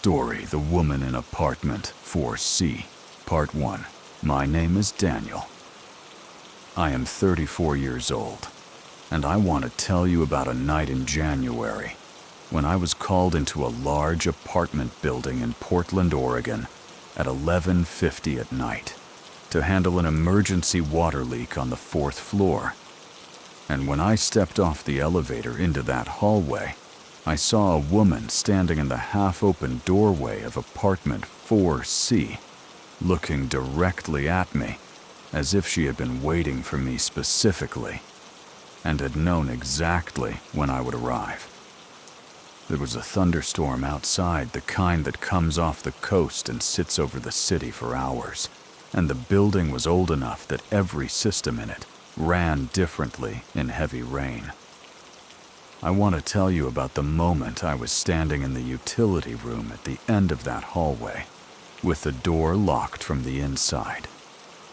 story, The Woman in Apartment 4C, Part 1. My name is Daniel. I am 34 years old, and I want to tell you about a night in January when I was called into a large apartment building in Portland, Oregon at 11:50 at night to handle an emergency water leak on the 4th floor. And when I stepped off the elevator into that hallway, I saw a woman standing in the half-open doorway of apartment 4C, looking directly at me, as if she had been waiting for me specifically, and had known exactly when I would arrive. There was a thunderstorm outside, the kind that comes off the coast and sits over the city for hours, and the building was old enough that every system in it ran differently in heavy rain. I want to tell you about the moment I was standing in the utility room at the end of that hallway, with the door locked from the inside,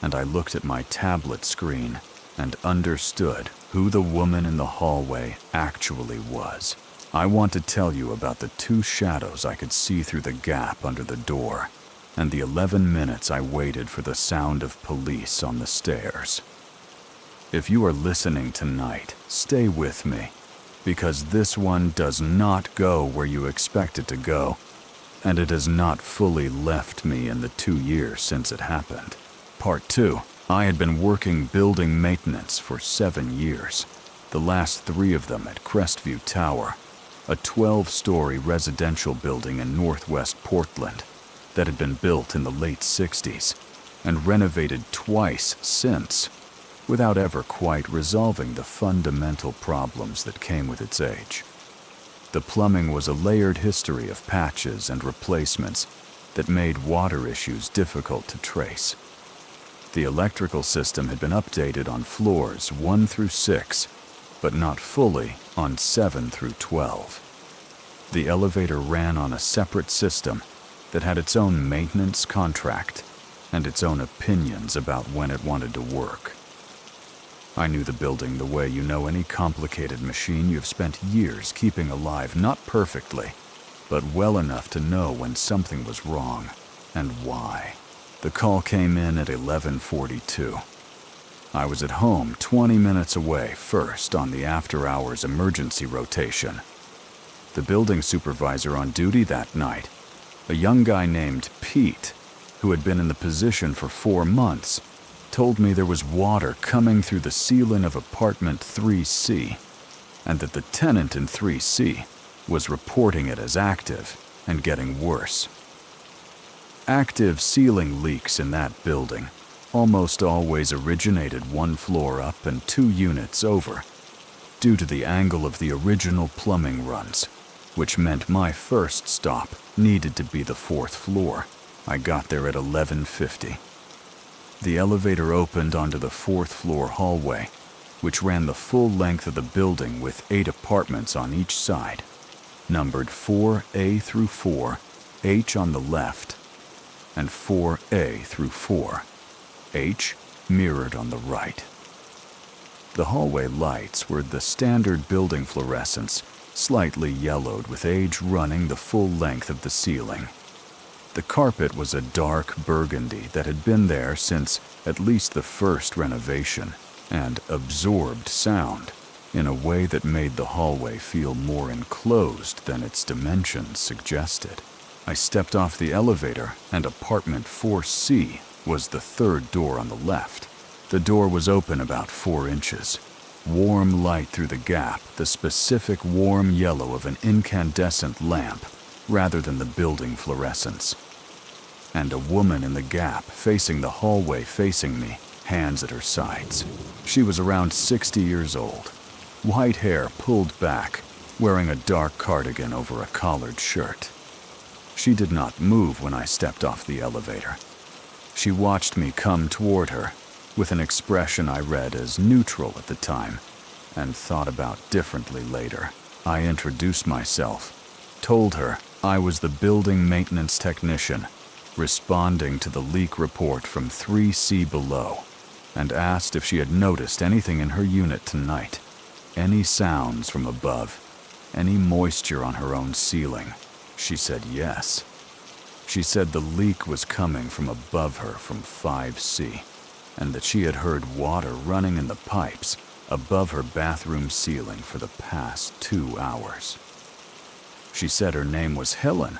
and I looked at my tablet screen and understood who the woman in the hallway actually was. I want to tell you about the 2 shadows I could see through the gap under the door, and the 11 minutes I waited for the sound of police on the stairs. If you are listening tonight, stay with me, because this one does not go where you expect it to go, and it has not fully left me in the 2 years since it happened. Part 2. I had been working building maintenance for 7 years, the last 3 of them at Crestview Tower, a 12-story residential building in northwest Portland that had been built in the late 60s and renovated twice since, without ever quite resolving the fundamental problems that came with its age. The plumbing was a layered history of patches and replacements that made water issues difficult to trace. The electrical system had been updated on floors 1 through 6, but not fully on 7 through 12. The elevator ran on a separate system that had its own maintenance contract and its own opinions about when it wanted to work. I knew the building the way you know any complicated machine you've spent years keeping alive, not perfectly, but well enough to know when something was wrong and why. The call came in at 11:42. I was at home 20 minutes away, first on the after-hours emergency rotation. The building supervisor on duty that night, a young guy named Pete, who had been in the position for 4 months, told me there was water coming through the ceiling of apartment 3C, and that the tenant in 3C was reporting it as active and getting worse. Active ceiling leaks in that building almost always originated 1 floor up and 2 units over, due to the angle of the original plumbing runs, which meant my first stop needed to be the 4th floor. I got there at 11:50. The elevator opened onto the 4th floor hallway, which ran the full length of the building with 8 apartments on each side, numbered 4A through 4, H on the left, and 4A through 4, H mirrored on the right. The hallway lights were the standard building fluorescence, slightly yellowed with age running the full length of the ceiling. The carpet was a dark burgundy that had been there since at least the first renovation and absorbed sound in a way that made the hallway feel more enclosed than its dimensions suggested. I stepped off the elevator, and apartment 4C was the 3rd door on the left. The door was open about 4 inches. Warm light through the gap, the specific warm yellow of an incandescent lamp rather than the building fluorescence. And a woman in the gap facing the hallway facing me, hands at her sides. She was around 60 years old, white hair pulled back, wearing a dark cardigan over a collared shirt. She did not move when I stepped off the elevator. She watched me come toward her, with an expression I read as neutral at the time, and thought about differently later. I introduced myself, told her I was the building maintenance technician, responding to the leak report from 3C below, and asked if she had noticed anything in her unit tonight, any sounds from above, any moisture on her own ceiling. She said yes. She said the leak was coming from above her from 5C, and that she had heard water running in the pipes above her bathroom ceiling for the past 2 hours. She said her name was Helen,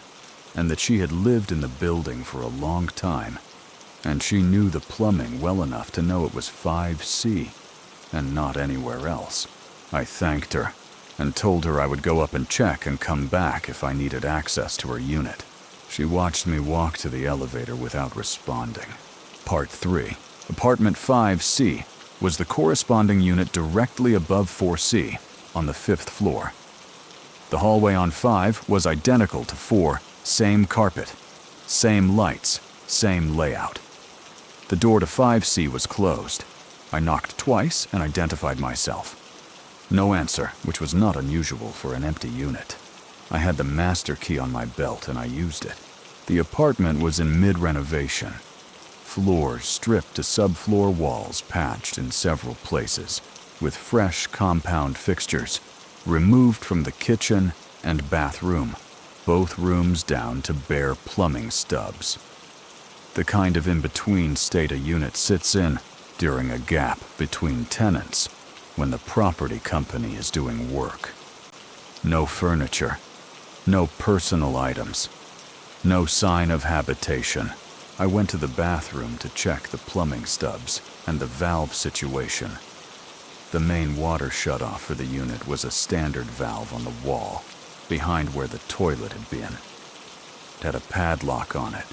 and that she had lived in the building for a long time, and she knew the plumbing well enough to know it was 5C and not anywhere else. I thanked her and told her I would go up and check and come back if I needed access to her unit. She watched me walk to the elevator without responding. Part 3. Apartment 5C was the corresponding unit directly above 4C on the 5th floor. The hallway on 5 was identical to 4, same carpet, same lights, same layout. The door to 5C was closed. I knocked twice and identified myself. No answer, which was not unusual for an empty unit. I had the master key on my belt and I used it. The apartment was in mid-renovation. Floors stripped to subfloor walls patched in several places, with fresh compound fixtures removed from the kitchen and bathroom, both rooms down to bare plumbing stubs. The kind of in-between state a unit sits in during a gap between tenants when the property company is doing work. No furniture, no personal items, no sign of habitation. I went to the bathroom to check the plumbing stubs and the valve situation. The main water shutoff for the unit was a standard valve on the wall, behind where the toilet had been. It had a padlock on it.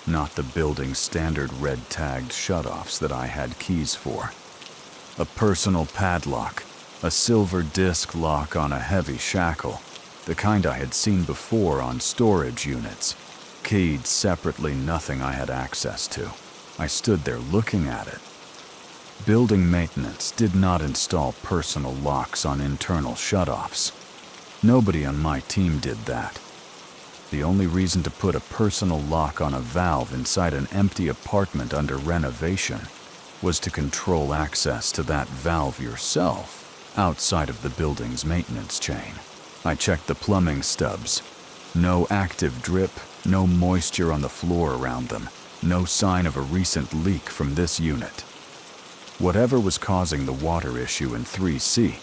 Not the building's standard red-tagged shutoffs that I had keys for. A personal padlock, a silver disc lock on a heavy shackle, the kind I had seen before on storage units, keyed separately, nothing I had access to. I stood there looking at it. Building maintenance did not install personal locks on internal shutoffs. Nobody on my team did that. The only reason to put a personal lock on a valve inside an empty apartment under renovation was to control access to that valve yourself outside of the building's maintenance chain. I checked the plumbing stubs. No active drip, no moisture on the floor around them, no sign of a recent leak from this unit. Whatever was causing the water issue in 3C,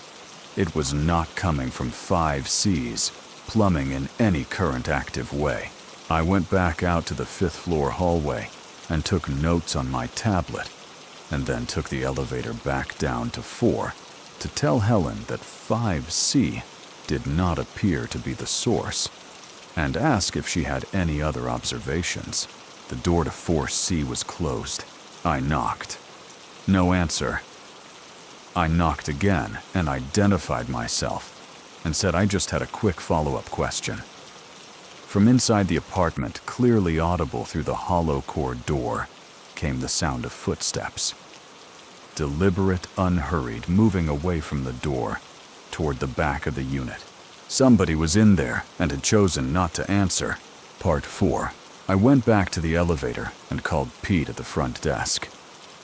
it was not coming from 5C's plumbing in any current active way. I went back out to the 5th floor hallway and took notes on my tablet, and then took the elevator back down to 4 to tell Helen that 5C did not appear to be the source, and ask if she had any other observations. The door to 4C was closed. I knocked. No answer. I knocked again and identified myself and said I just had a quick follow-up question. From inside the apartment, clearly audible through the hollow core door, came the sound of footsteps. Deliberate, unhurried, moving away from the door toward the back of the unit. Somebody was in there and had chosen not to answer. Part 4. I went back to the elevator and called Pete at the front desk.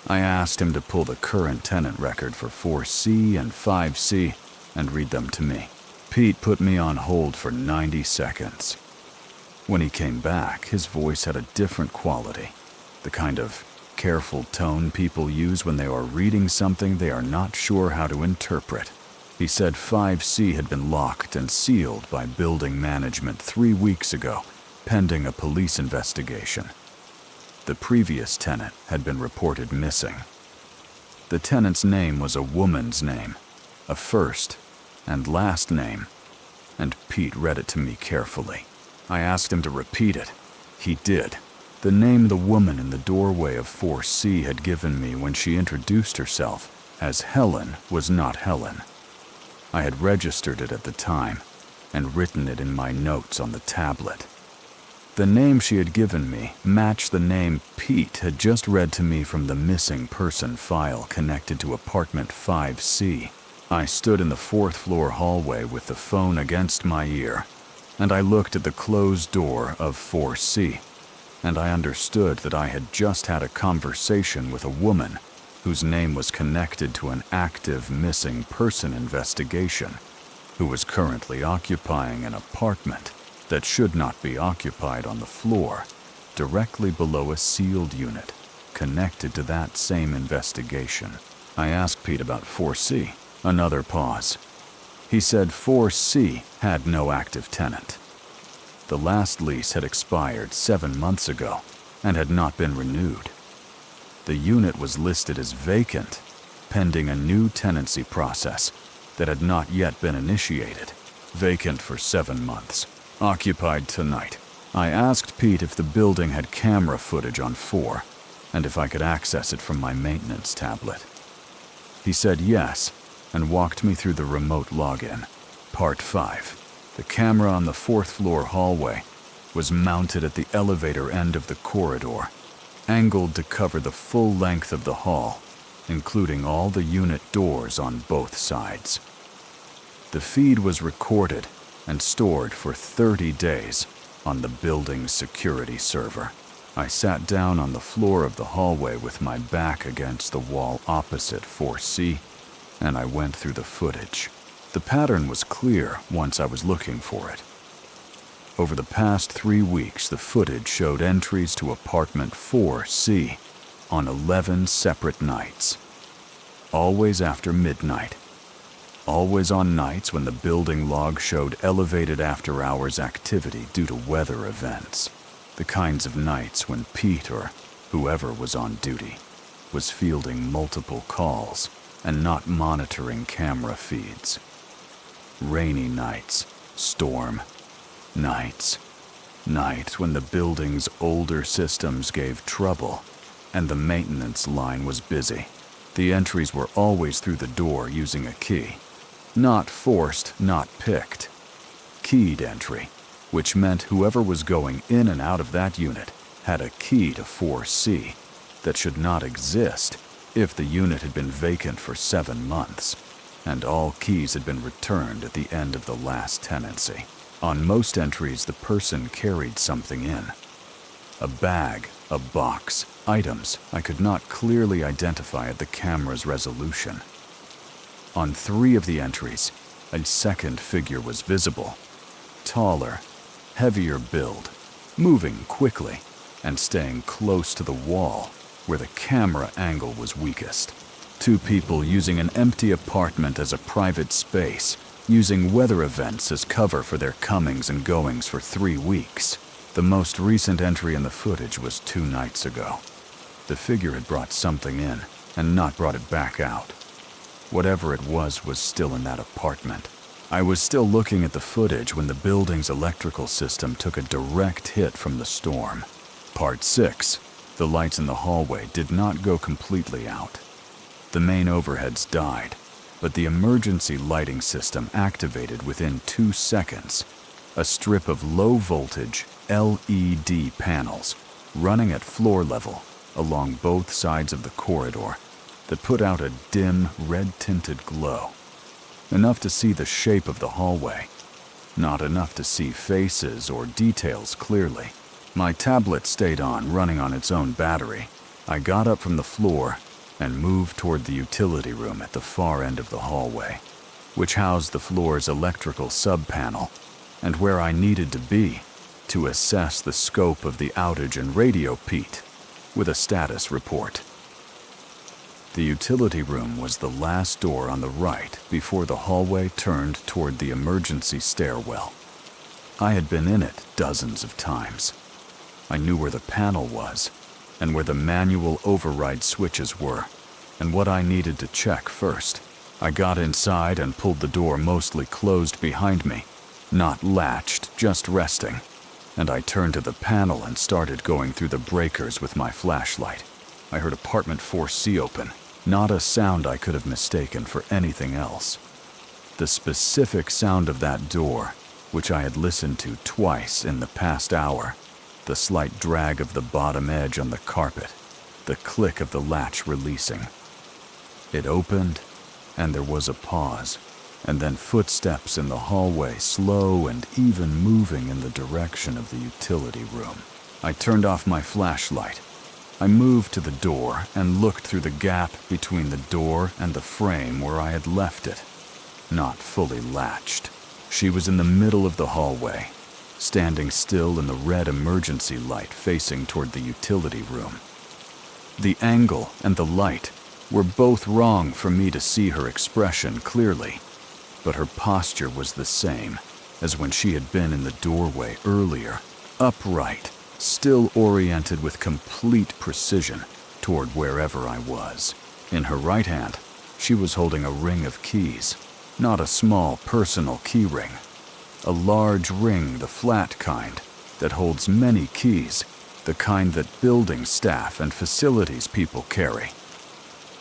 I asked him to pull the current tenant record for 4C and 5C and read them to me. Pete put me on hold for 90 seconds. When he came back, his voice had a different quality, the kind of careful tone people use when they are reading something they are not sure how to interpret. He said 5C had been locked and sealed by building management 3 weeks ago, pending a police investigation. The previous tenant had been reported missing. The tenant's name was a woman's name, a first and last name, and Pete read it to me carefully. I asked him to repeat it. He did. The name the woman in the doorway of 4C had given me when she introduced herself as Helen was not Helen. I had registered it at the time and written it in my notes on the tablet. The name she had given me matched the name Pete had just read to me from the missing person file connected to apartment 5C. I stood in the 4th floor hallway with the phone against my ear, and I looked at the closed door of 4C, and I understood that I had just had a conversation with a woman whose name was connected to an active missing person investigation, who was currently occupying an apartment that should not be occupied on the floor, directly below a sealed unit connected to that same investigation. I asked Pete about 4C. Another pause. He said 4C had no active tenant. The last lease had expired 7 months ago and had not been renewed. The unit was listed as vacant, pending a new tenancy process that had not yet been initiated. Vacant for 7 months. Occupied tonight. I asked Pete if the building had camera footage on 4 and if I could access it from my maintenance tablet. He said yes and walked me through the remote login. Part 5. The camera on the 4th floor hallway was mounted at the elevator end of the corridor, angled to cover the full length of the hall, including all the unit doors on both sides. The feed was recorded and stored for 30 days on the building's security server. I sat down on the floor of the hallway with my back against the wall opposite 4C, and I went through the footage. The pattern was clear once I was looking for it. Over the past 3 weeks, the footage showed entries to apartment 4C on 11 separate nights. Always after midnight. Always on nights when the building log showed elevated after-hours activity due to weather events. The kinds of nights when Pete or whoever was on duty was fielding multiple calls and not monitoring camera feeds. Rainy nights, storm nights, nights when the building's older systems gave trouble and the maintenance line was busy. The entries were always through the door using a key. Not forced, not picked. Keyed entry, which meant whoever was going in and out of that unit had a key to 4C that should not exist if the unit had been vacant for 7 months, and all keys had been returned at the end of the last tenancy. On most entries, the person carried something in. A bag, a box, items I could not clearly identify at the camera's resolution. On 3 of the entries, a second figure was visible. Taller, heavier build, moving quickly and staying close to the wall where the camera angle was weakest. 2 people using an empty apartment as a private space, using weather events as cover for their comings and goings for 3 weeks. The most recent entry in the footage was 2 nights ago. The figure had brought something in and not brought it back out. Whatever it was still in that apartment. I was still looking at the footage when the building's electrical system took a direct hit from the storm. Part 6. The lights in the hallway did not go completely out. The main overheads died, but the emergency lighting system activated within 2 seconds. A strip of low-voltage LED panels running at floor level along both sides of the corridor that put out a dim, red-tinted glow. Enough to see the shape of the hallway, not enough to see faces or details clearly. My tablet stayed on, running on its own battery. I got up from the floor and moved toward the utility room at the far end of the hallway, which housed the floor's electrical sub-panel, and where I needed to be to assess the scope of the outage and radio Pete with a status report. The utility room was the last door on the right before the hallway turned toward the emergency stairwell. I had been in it dozens of times. I knew where the panel was, and where the manual override switches were, and what I needed to check first. I got inside and pulled the door mostly closed behind me, not latched, just resting, and I turned to the panel and started going through the breakers with my flashlight. I heard apartment 4C open. Not a sound I could have mistaken for anything else. The specific sound of that door, which I had listened to twice in the past hour, the slight drag of the bottom edge on the carpet, the click of the latch releasing. It opened, and there was a pause, and then footsteps in the hallway, slow and even moving in the direction of the utility room. I turned off my flashlight. I moved to the door and looked through the gap between the door and the frame where I had left it, not fully latched. She was in the middle of the hallway, standing still in the red emergency light facing toward the utility room. The angle and the light were both wrong for me to see her expression clearly, but her posture was the same as when she had been in the doorway earlier, upright, still oriented with complete precision toward wherever I was. In her right hand, she was holding a ring of keys, not a small personal key ring. A large ring, the flat kind, that holds many keys, the kind that building staff and facilities people carry.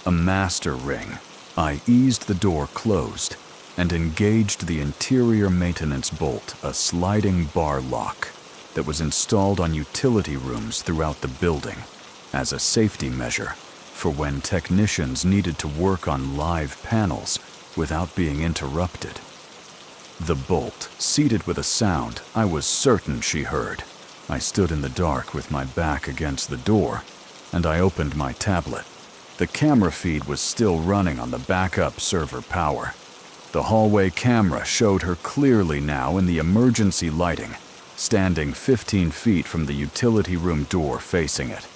A master ring. I eased the door closed and engaged the interior maintenance bolt, a sliding bar lock that was installed on utility rooms throughout the building as a safety measure for when technicians needed to work on live panels without being interrupted. The bolt, seated with a sound I was certain she heard. I stood in the dark with my back against the door, and I opened my tablet. The camera feed was still running on the backup server power. The hallway camera showed her clearly now in the emergency lighting, standing 15 feet from the utility room door facing it.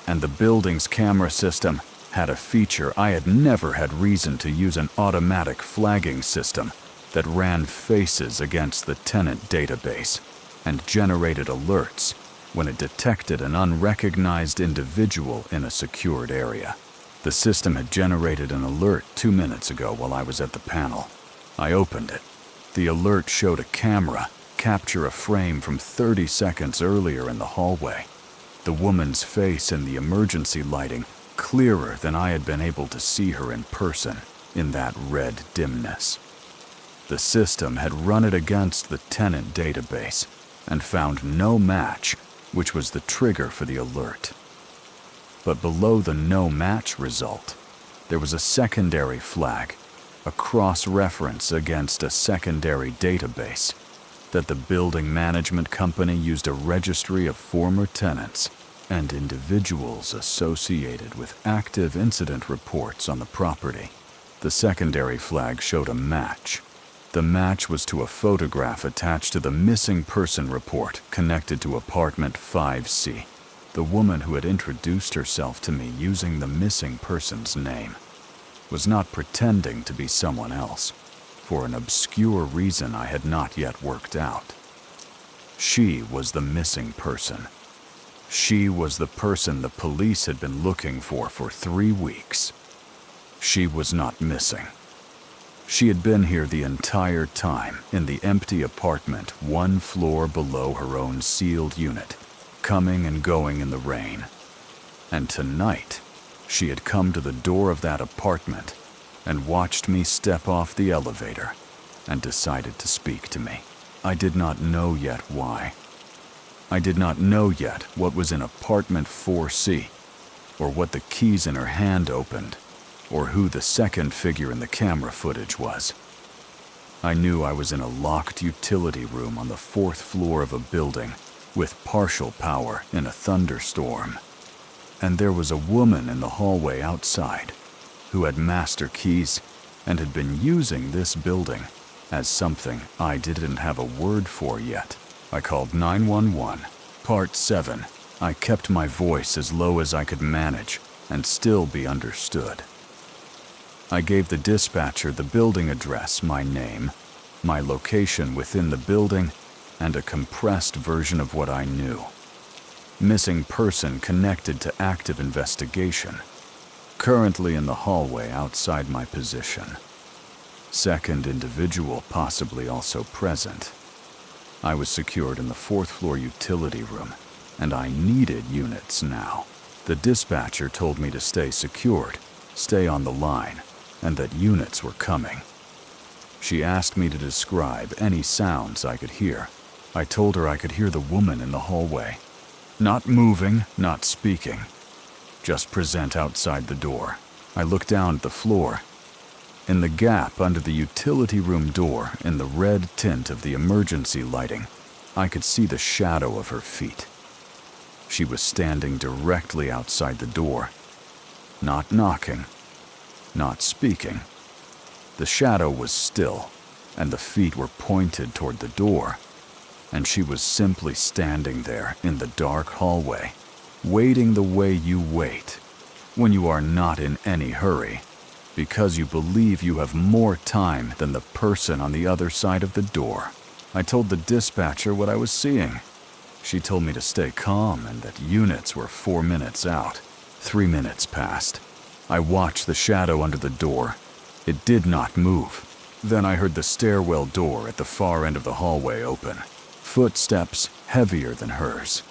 And the building's camera system had a feature I had never had reason to use: an automatic flagging system that ran faces against the tenant database and generated alerts when it detected an unrecognized individual in a secured area. The system had generated an alert 2 minutes ago while I was at the panel. I opened it. The alert showed a camera capture a frame from 30 seconds earlier in the hallway. The woman's face in the emergency lighting clearer than I had been able to see her in person in that red dimness. The system had run it against the tenant database and found no match, which was the trigger for the alert. But below the no match result, there was a secondary flag, a cross-reference against a secondary database, that the building management company used a registry of former tenants and individuals associated with active incident reports on the property. The secondary flag showed a match. The match was to a photograph attached to the missing person report connected to apartment 5C. The woman who had introduced herself to me using the missing person's name was not pretending to be someone else for an obscure reason I had not yet worked out. She was the missing person. She was the person the police had been looking for 3 weeks. She was not missing. She had been here the entire time in the empty apartment 1 floor below her own sealed unit, coming and going in the rain. And tonight, she had come to the door of that apartment and watched me step off the elevator and decided to speak to me. I did not know yet why. I did not know yet what was in apartment 4C, or what the keys in her hand opened, or who the second figure in the camera footage was. I knew I was in a locked utility room on the 4th floor of a building with partial power in a thunderstorm. And there was a woman in the hallway outside who had master keys and had been using this building as something I didn't have a word for yet. I called 911. Part 7. I kept my voice as low as I could manage and still be understood. I gave the dispatcher the building address, my name, my location within the building, and a compressed version of what I knew. Missing person connected to active investigation. Currently in the hallway outside my position. Second individual possibly also present. I was secured in the 4th floor utility room, and I needed units now. The dispatcher told me to stay secured, stay on the line, and that units were coming. She asked me to describe any sounds I could hear. I told her I could hear the woman in the hallway. Not moving, not speaking. Just present outside the door. I looked down at the floor. In the gap under the utility room door, in the red tint of the emergency lighting, I could see the shadow of her feet. She was standing directly outside the door. Not knocking. Not speaking. The shadow was still, and the feet were pointed toward the door. and she was simply standing there in the dark hallway, waiting the way you wait when you are not in any hurry, because you believe you have more time than the person on the other side of the door. I told the dispatcher what I was seeing. She told me to stay calm and that units were 4 minutes out. 3 minutes passed. I watched the shadow under the door. It did not move. Then I heard the stairwell door at the far end of the hallway open. Footsteps heavier than hers.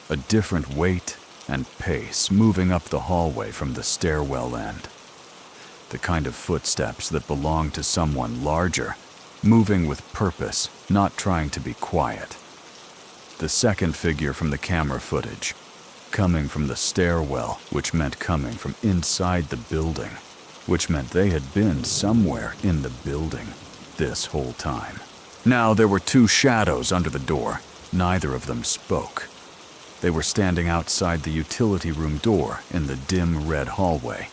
A different weight and pace moving up the hallway from the stairwell end. The kind of footsteps that belong to someone larger, moving with purpose, not trying to be quiet. The second figure from the camera footage, coming from the stairwell, which meant coming from inside the building, which meant they had been somewhere in the building this whole time. Now there were 2 shadows under the door. Neither of them spoke. They were standing outside the utility room door in the dim red hallway,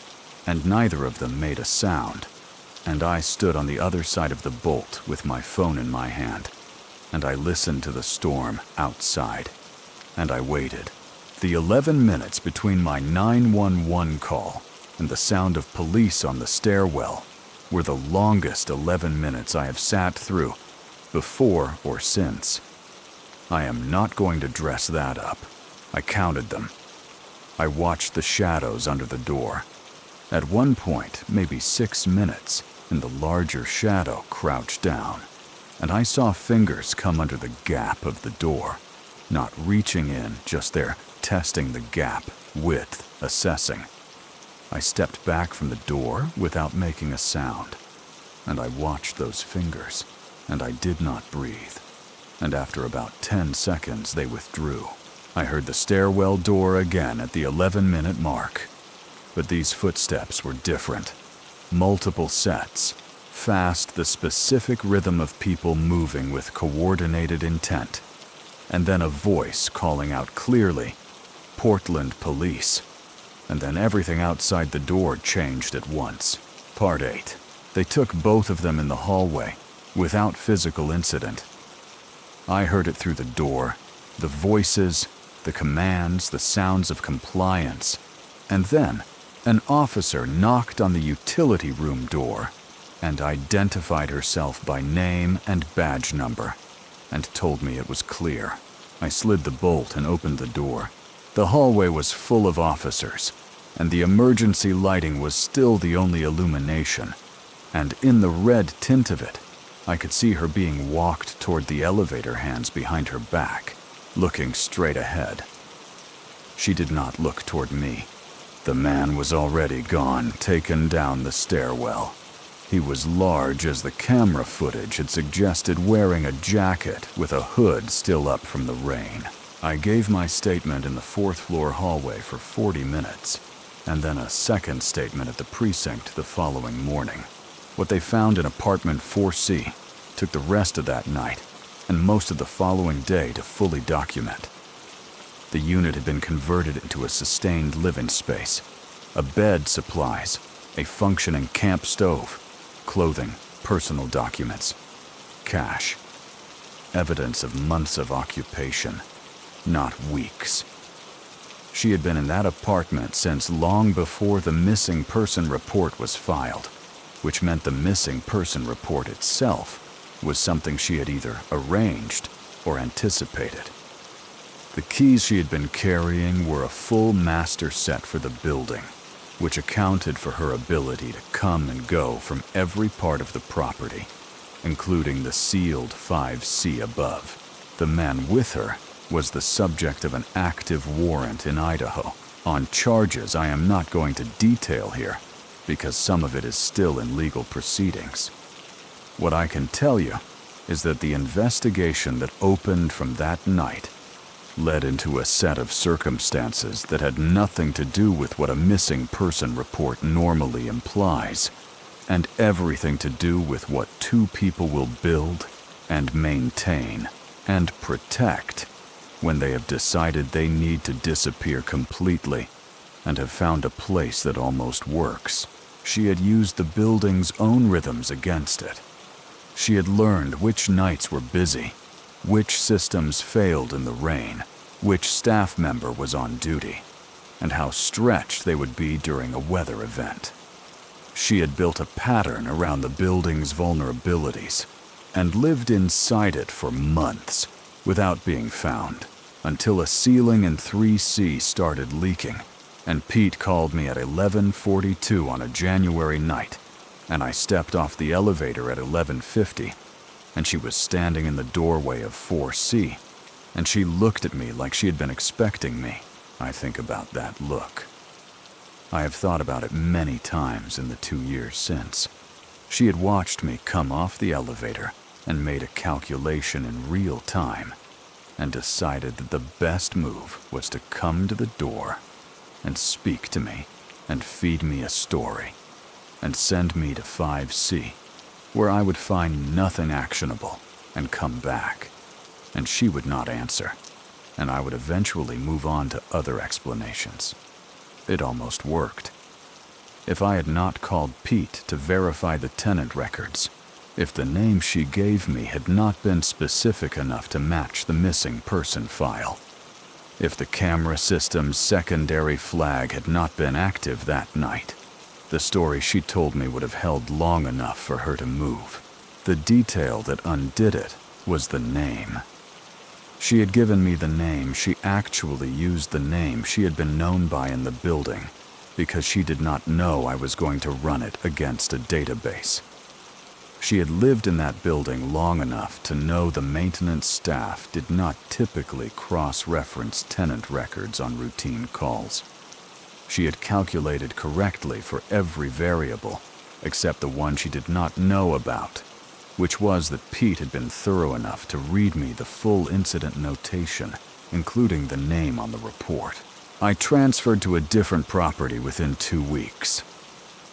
and neither of them made a sound. And I stood on the other side of the bolt with my phone in my hand, and I listened to the storm outside, and I waited. The 11 minutes between my 911 call and the sound of police on the stairwell were the longest 11 minutes I have sat through, before or since. I am not going to dress that up. I counted them. I watched the shadows under the door. At one point, maybe 6 minutes, and the larger shadow crouched down, and I saw fingers come under the gap of the door, not reaching in, just there, testing the gap, width, assessing. I stepped back from the door without making a sound, and I watched those fingers, and I did not breathe. And after about 10 seconds, they withdrew. I heard the stairwell door again at the 11-minute mark. But these footsteps were different. Multiple sets, fast, the specific rhythm of people moving with coordinated intent. And then a voice calling out clearly, "Portland Police." And then everything outside the door changed at once. Part 8. They took both of them in the hallway, without physical incident. I heard it through the door, the voices, the commands, the sounds of compliance. And then, an officer knocked on the utility room door and identified herself by name and badge number, and told me it was clear. I slid the bolt and opened the door. The hallway was full of officers, and the emergency lighting was still the only illumination. And in the red tint of it, I could see her being walked toward the elevator, hands behind her back, looking straight ahead. She did not look toward me. The man was already gone, taken down the stairwell. He was large as the camera footage had suggested, wearing a jacket with a hood still up from the rain. I gave my statement in the 4th floor hallway for 40 minutes, and then a second statement at the precinct the following morning. What they found in apartment 4C took the rest of that night and most of the following day to fully document. The unit had been converted into a sustained living space. A bed, supplies, a functioning camp stove, clothing, personal documents, cash. Evidence of months of occupation, not weeks. She had been in that apartment since long before the missing person report was filed, which meant the missing person report itself was something she had either arranged or anticipated. The keys she had been carrying were a full master set for the building, which accounted for her ability to come and go from every part of the property, including the sealed 5C above. The man with her was the subject of an active warrant in Idaho on charges I am not going to detail here because some of it is still in legal proceedings. What I can tell you is that the investigation that opened from that night led into a set of circumstances that had nothing to do with what a missing person report normally implies, and everything to do with what 2 people will build and maintain and protect when they have decided they need to disappear completely and have found a place that almost works. She had used the building's own rhythms against it. She had learned which nights were busy, which systems failed in the rain, which staff member was on duty, and how stretched they would be during a weather event. She had built a pattern around the building's vulnerabilities and lived inside it for months without being found, until a ceiling in 3C started leaking, and Pete called me at 11:42 on a January night, and I stepped off the elevator at 11:50, and she was standing in the doorway of 4C, and she looked at me like she had been expecting me. I think about that look. I have thought about it many times in the 2 years since. She had watched me come off the elevator and made a calculation in real time and decided that the best move was to come to the door and speak to me and feed me a story and send me to 5C, where I would find nothing actionable and come back, and she would not answer, and I would eventually move on to other explanations. It almost worked. If I had not called Pete to verify the tenant records, if the name she gave me had not been specific enough to match the missing person file, if the camera system's secondary flag had not been active that night, the story she told me would have held long enough for her to move. The detail that undid it was the name. She had given me the name. She actually used the name she had been known by in the building because she did not know I was going to run it against a database. She had lived in that building long enough to know the maintenance staff did not typically cross-reference tenant records on routine calls. She had calculated correctly for every variable except the one she did not know about, which was that Pete had been thorough enough to read me the full incident notation, including the name on the report. I transferred to a different property within 2 weeks.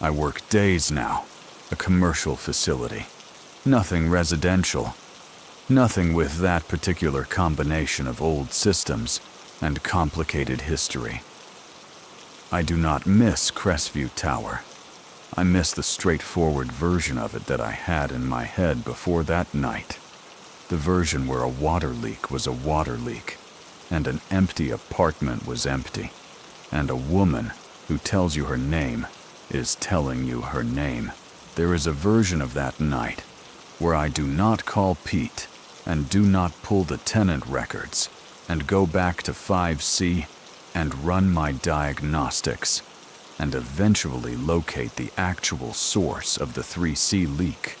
I work days now, a commercial facility. Nothing residential. Nothing with that particular combination of old systems and complicated history. I do not miss Crestview Tower. I miss the straightforward version of it that I had in my head before that night. The version where a water leak was a water leak, and an empty apartment was empty, and a woman who tells you her name is telling you her name. There is a version of that night where I do not call Pete and do not pull the tenant records and go back to 5C and run my diagnostics and eventually locate the actual source of the 3C leak,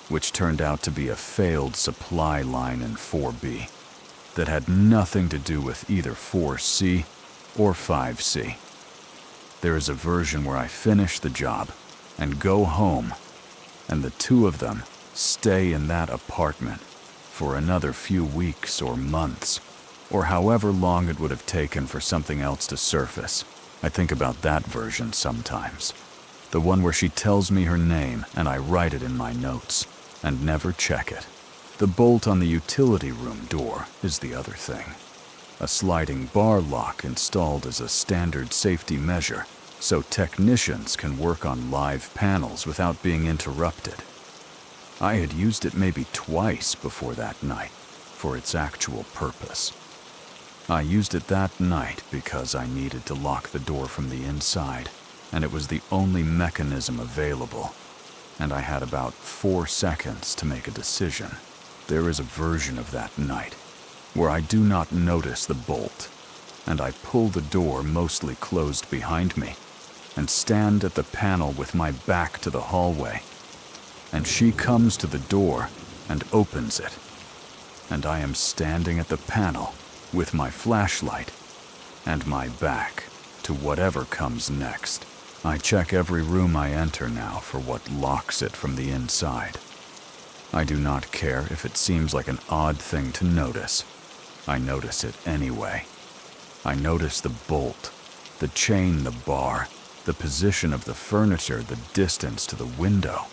which turned out to be a failed supply line in 4B that had nothing to do with either 4C or 5C. There is a version where I finish the job and go home, and the two of them stay in that apartment for another few weeks or months, or however long it would have taken for something else to surface. I think about that version sometimes. The one where she tells me her name and I write it in my notes and never check it. The bolt on the utility room door is the other thing. A sliding bar lock installed as a standard safety measure so technicians can work on live panels without being interrupted. I had used it maybe twice before that night for its actual purpose. I used it that night because I needed to lock the door from the inside, and it was the only mechanism available, and I had about 4 seconds to make a decision. There is a version of that night where I do not notice the bolt, and I pull the door mostly closed behind me and stand at the panel with my back to the hallway, and she comes to the door and opens it, and I am standing at the panel with my flashlight and my back to whatever comes next. I check every room I enter now for what locks it from the inside. I do not care if it seems like an odd thing to notice. I notice it anyway. I notice the bolt, the chain, the bar, the position of the furniture, the distance to the window.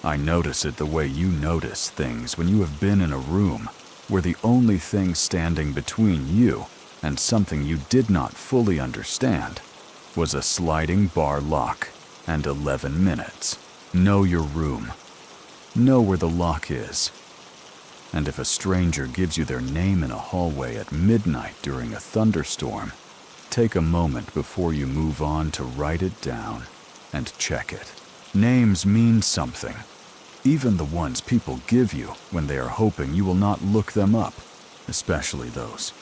I notice it the way you notice things when you have been in a room where the only thing standing between you and something you did not fully understand was a sliding bar lock and 11 minutes. Know your room. Know where the lock is. And if a stranger gives you their name in a hallway at midnight during a thunderstorm, take a moment before you move on to write it down and check it. Names mean something, even the ones people give you when they are hoping you will not look them up, especially those